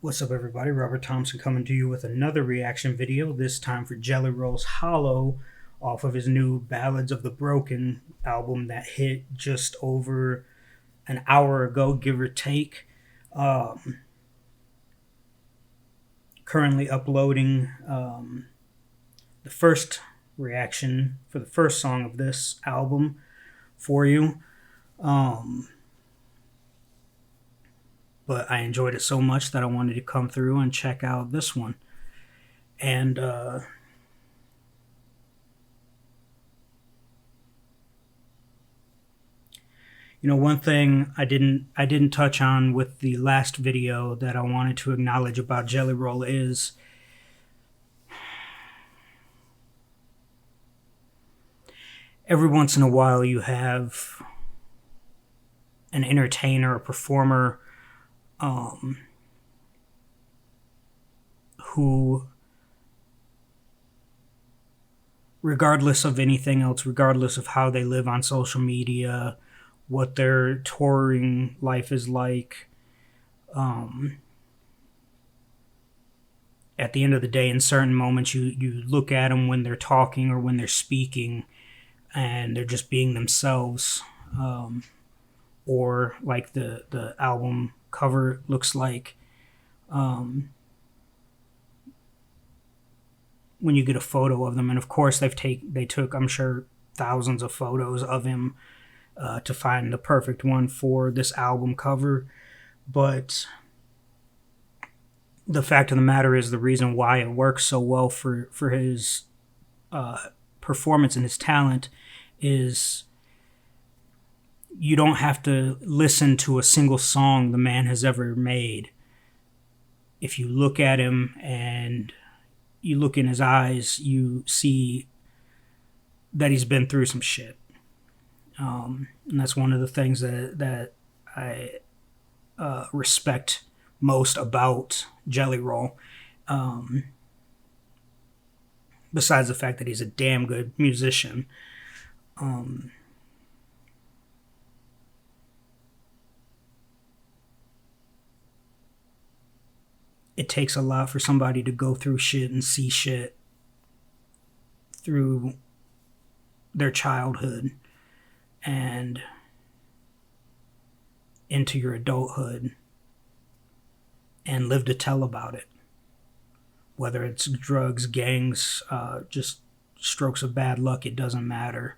What's up, everybody? Robert Thompson coming to you with another reaction video, this time for Jelly Roll's Hollow off of his new Ballads of the Broken album that hit just over an hour ago, give or take. Currently uploading the first reaction for the first song of this album for you. But I enjoyed it so much that I wanted to come through and check out this one. And one thing I didn't touch on with the last video that I wanted to acknowledge about Jelly Roll is every once in a while you have an entertainer, a performer, who, regardless of anything else, regardless of how they live on social media, what their touring life is like, at the end of the day, in certain moments, you look at them when they're talking or when they're speaking, and they're just being themselves, or like the album cover looks like. When you get a photo of them, and of course they took, I'm sure, thousands of photos of him to find the perfect one for this album cover. But the fact of the matter is, the reason why it works so well for his performance and his talent is you don't have to listen to a single song the man has ever made. If you look at him and you look in his eyes, you see that he's been through some shit. And that's one of the things that I respect most about Jelly Roll. Besides the fact that he's a damn good musician. It takes a lot for somebody to go through shit and see shit through their childhood and into your adulthood and live to tell about it. Whether it's drugs, gangs, just strokes of bad luck, it doesn't matter.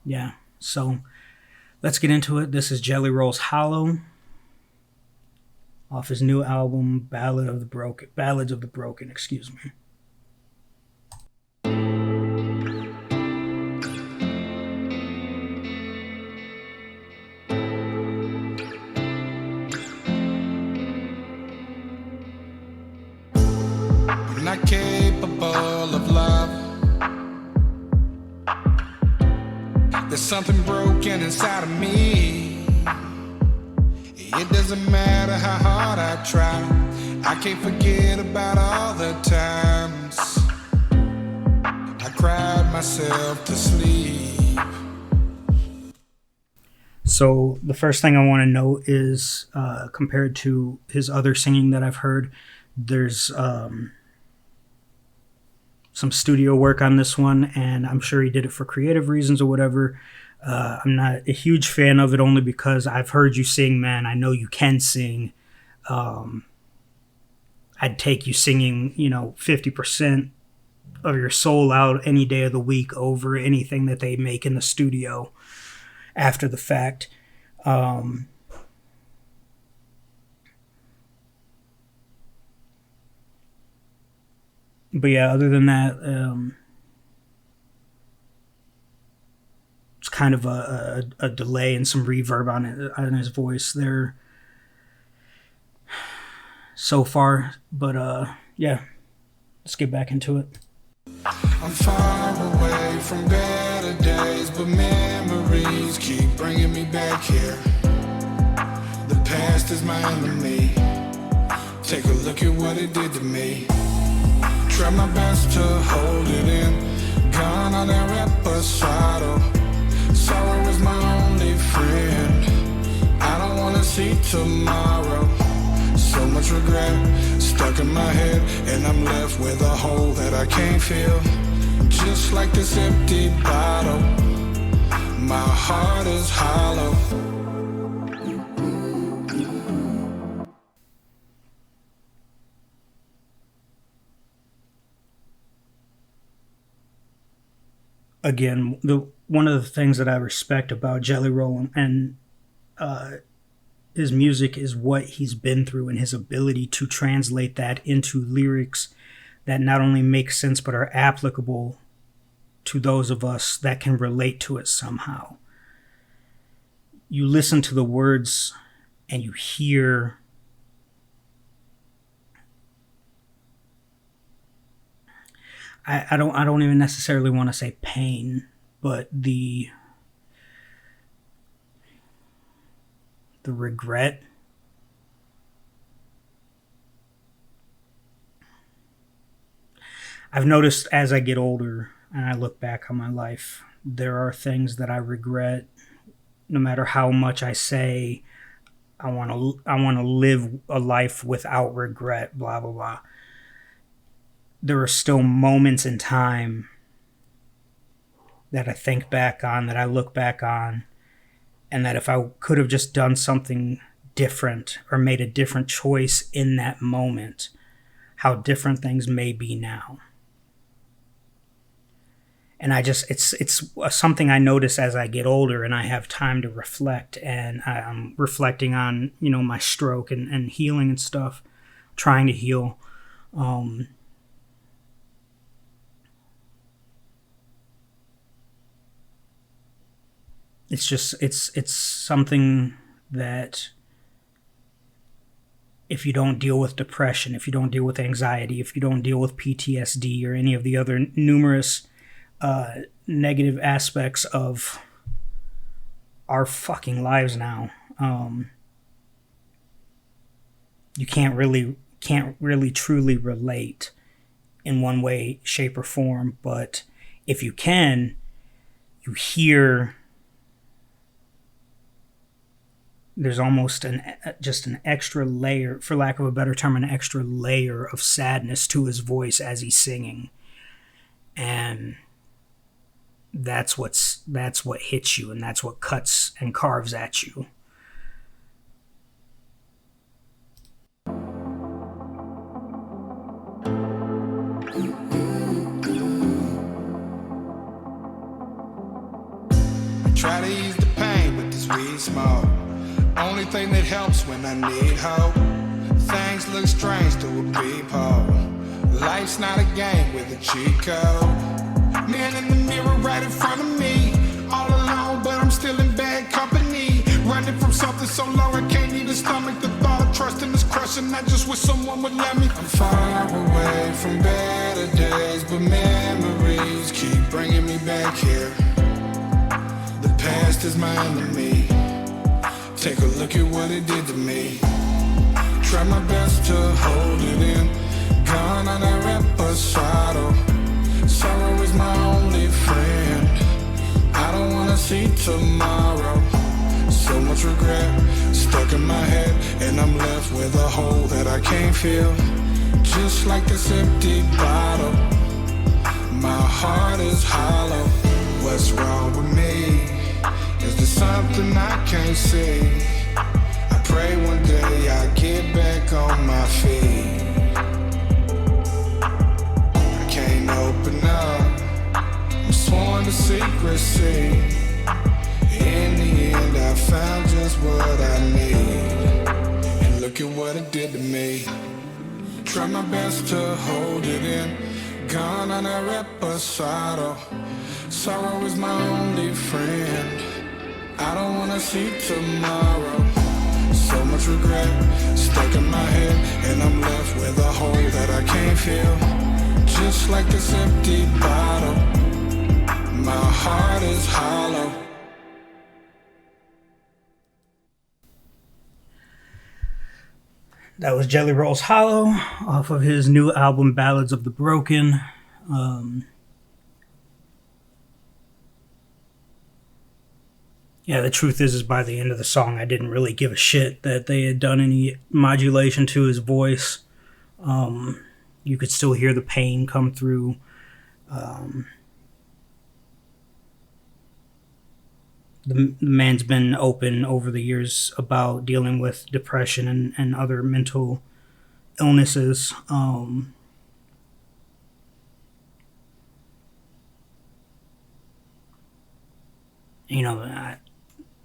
Yeah, so let's get into it. This is Jelly Roll's Hollow off his new album, Ballads of the Broken, excuse me. I'm not capable of love. There's something broken inside of me. It doesn't matter how hard I try, I can't forget about all the times I cried myself to sleep. So the first thing I want to note is, compared to his other singing that I've heard, there's some studio work on this one, and I'm sure he did it for creative reasons or whatever. I'm not a huge fan of it, only because I've heard you sing, man. I know you can sing. I'd take you singing, 50% of your soul out any day of the week over anything that they make in the studio after the fact. But yeah, other than that, it's kind of a delay and some reverb on his voice there so far. But yeah, let's get back into it. I'm far away from better days, but memories keep bringing me back here. The past is my enemy. Take a look at what it did to me. Try my best to hold it in. Gone on that reposado. Sorrow is my only friend. I don't wanna see tomorrow. So much regret stuck in my head, and I'm left with a hole that I can't fill. Just like this empty bottle, my heart is hollow. Again, one of the things that I respect about Jelly Roll and his music is what he's been through and his ability to translate that into lyrics that not only make sense but are applicable to those of us that can relate to it somehow. You listen to the words and you hear I don't even necessarily want to say pain, but the regret. I've noticed as I get older and I look back on my life, there are things that I regret. No matter how much I say I want to live a life without regret, blah blah blah, there are still moments in time that I think back on, that I look back on, and that if I could have just done something different or made a different choice in that moment, how different things may be now. And it's something I notice as I get older and I have time to reflect, and I'm reflecting on, my stroke and healing and stuff, trying to heal. It's something that if you don't deal with depression, if you don't deal with anxiety, if you don't deal with PTSD or any of the other numerous negative aspects of our fucking lives now, you can't really truly relate in one way, shape, or form. But if you can, you hear there's almost just an extra layer, for lack of a better term, an extra layer of sadness to his voice as he's singing. And that's what hits you, and that's what cuts and carves at you. I try to ease the pain with this weed smoke. Only thing that helps when I need hope. Things look strange to a peephole. Life's not a game with a cheat code. Man in the mirror right in front of me. All alone, but I'm still in bad company. Running from something so long I can't even stomach the thought. Trusting is crushing, I just wish someone would let me. I'm far away from better days, but memories keep bringing me back here. The past is my enemy. Take a look at what it did to me. Try my best to hold it in. Gone on that reposado. Sorrow is my only friend. I don't wanna see tomorrow. So much regret stuck in my head, and I'm left with a hole that I can't fill. Just like this empty bottle, my heart is hollow. What's wrong with me? Is there something I can't see? I pray one day I get back on my feet. I can't open up, I'm sworn to secrecy. In the end I found just what I need. And look at what it did to me. Try my best to hold it in. Gone on a reposado. Sorrow is my only friend. I don't wanna see tomorrow. So much regret stuck in my head, and I'm left with a hole that I can't fill. Just like this empty bottle, my heart is hollow. That was Jelly Roll's Hollow off of his new album Ballads of the Broken. Yeah, the truth is by the end of the song, I didn't really give a shit that they had done any modulation to his voice. You could still hear the pain come through. The man's been open over the years about dealing with depression and other mental illnesses.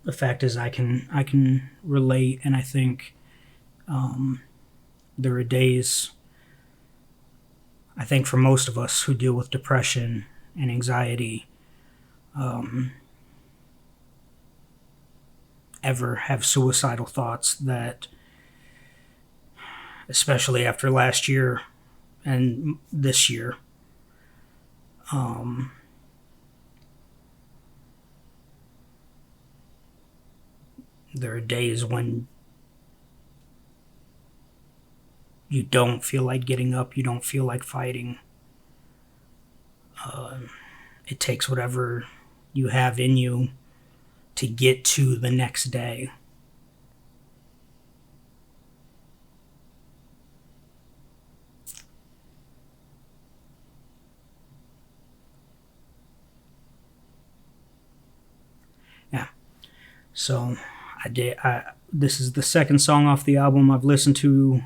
The fact is, I can relate, and I think there are days. I think for most of us who deal with depression and anxiety, ever have suicidal thoughts that, especially after last year and this year, there are days when you don't feel like getting up, you don't feel like fighting. It takes whatever you have in you to get to the next day. Yeah. So this is the second song off the album I've listened to.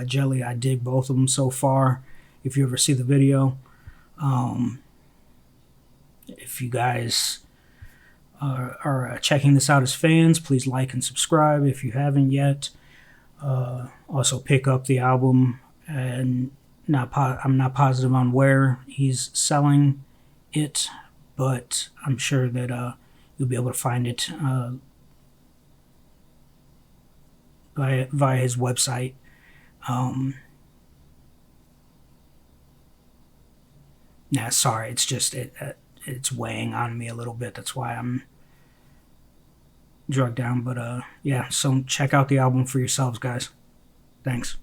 Jelly, I dig both of them so far. If you ever see the video, if you guys are checking this out as fans, please like and subscribe if you haven't yet. Also pick up the album, and I'm not positive on where he's selling it, but I'm sure that you'll be able to find it via his website. Sorry, it's just it's weighing on me a little bit. That's why I'm drugged down. But yeah, so check out the album for yourselves, guys. Thanks.